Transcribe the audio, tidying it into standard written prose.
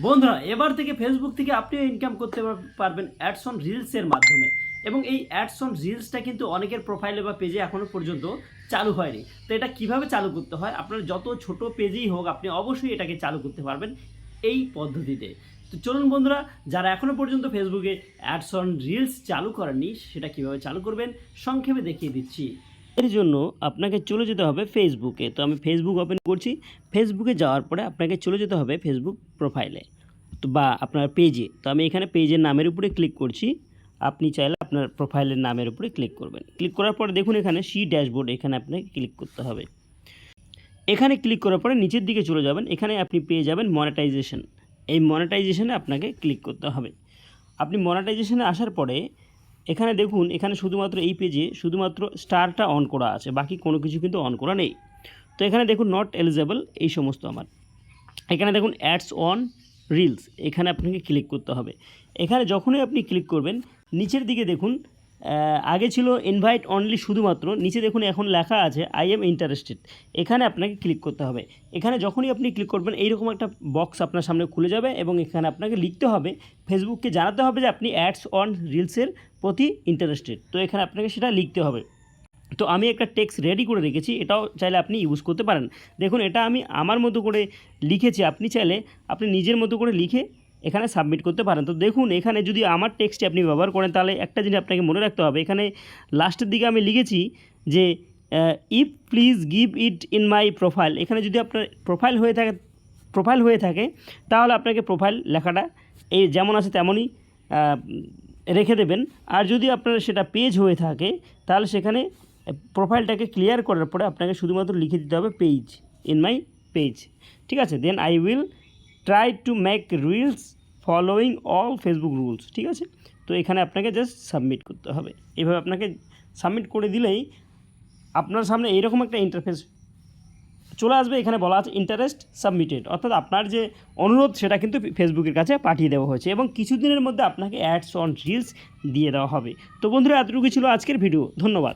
বন্ধুরা এবার থেকে ফেসবুক থেকে আপনিও ইনকাম করতে পারবেন অ্যাডস অন রিলসের মাধ্যমে। এবং এই অ্যাডস অন রিলসটা কিন্তু অনেকের প্রোফাইলে বা পেজে এখনও পর্যন্ত চালু হয়নি। তো এটা কিভাবে চালু করতে হয়, আপনার যত ছোট পেজেই হোক আপনি অবশ্যই এটাকে চালু করতে পারবেন এই পদ্ধতিতে। তো চলুন বন্ধুরা, যারা এখনও পর্যন্ত ফেসবুকে অ্যাডস অন রিলস চালু করেননি সেটা কিভাবে চালু করবেন সংক্ষেপে দেখিয়ে দিচ্ছি। এর জন্য আপনাকে চলে যেতে হবে ফেসবুকে। তো আমি ফেসবুক ওপেন করছি। ফেসবুকে যাওয়ার পরে আপনাকে চলে যেতে হবে ফেসবুক প্রোফাইলে তো বা আপনার পেজে। তো আমি এখানে পেজের নামের উপরে ক্লিক করছি। আপনি চাইলে আপনার প্রোফাইলের নামের উপরে ক্লিক করবেন। ক্লিক করার পরে দেখুন এখানে সি ড্যাশবোর্ড, এখানে আপনাকে ক্লিক করতে হবে। এখানে ক্লিক করার পরে নিচের দিকে চলে যাবেন। এখানে আপনি পেয়ে যাবেন মনেটাইজেশন। এই মনেটাইজেশনে আপনাকে ক্লিক করতে হবে। আপনি মনেটাইজেশনে আসার পরে এখানে দেখুন, এখানে শুধুমাত্র এই পেজে শুধুমাত্র স্টারটা অন করা আছে, বাকি কোনো কিছু কিন্তু অন করা নেই। তো এখানে দেখুন নট এলিজেবল এই সমস্ত আমার। এখানে দেখুন অ্যাডস অন রিলস, এখানে আপনাকে ক্লিক করতে হবে। এখানে যখনই আপনি ক্লিক করবেন নিচের দিকে দেখুন আগে ছিল ইনভাইট অনলি শুধুমাত্র, নিচে দেখুন এখন লেখা আছে আই এম ইন্টারেস্টেড। এখানে আপনাকে ক্লিক করতে হবে। এখানে যখনই আপনি ক্লিক করবেন এইরকম একটা বক্স আপনার সামনে খুলে যাবে এবং এখানে আপনাকে লিখতে হবে, ফেসবুককে জানাতে হবে যে আপনি অ্যাডস অন রিলসের প্রতি ইন্টারেস্টেড। তো এখানে আপনাকে সেটা লিখতে হবে। তো আমি একটা টেক্সট রেডি করে রেখেছি, এটাও চাইলে আপনি ইউজ করতে পারেন। দেখুন এটা আমি আমার মতো করে লিখেছি, আপনি চাইলে আপনি নিজের মতো করে লিখে এখানে সাবমিট করতে পারেন। তো দেখুন এখানে যদি আমার টেক্সটটি আপনি ব্যবহার করেন তাহলে একটা জিনিস আপনাকে মনে রাখতে হবে, এখানে লাস্টের দিকে আমি লিখেছি যে if please give it in my profile. এখানে যদি আপনার প্রোফাইল হয়ে থাকে তাহলে আপনাকে প্রোফাইল লেখাটা এই যেমন আছে তেমনই রেখে দেবেন। আর যদি আপনার সেটা পেজ হয়ে থাকে তাহলে সেখানে প্রোফাইলটাকে ক্লিয়ার করার পরে আপনাকে শুধুমাত্র লিখে দিতে হবে পেজ ইন মাই পেজ। ঠিক আছে, then I will try to make reels following all Facebook rules. ঠিক আছে, তো এখানে আপনাকে জাস্ট সাবমিট করতে হবে। এইভাবে আপনাকে সাবমিট করে দিলেই আপনার সামনে এইরকম একটা ইন্টারফেস চলে আসবে। এখানে বলা আছে ইন্টারেস্ট সাবমিটেড, অর্থাৎ আপনার যে অনুরোধ সেটা কিন্তু ফেসবুকের কাছে পাঠিয়ে দেওয়া হয়েছে এবং কিছুদিনের মধ্যে আপনাকে অ্যাডস অন রিলস দিয়ে দেওয়া হবে। তো বন্ধুরা এতটুকু ছিল আজকের ভিডিও, ধন্যবাদ।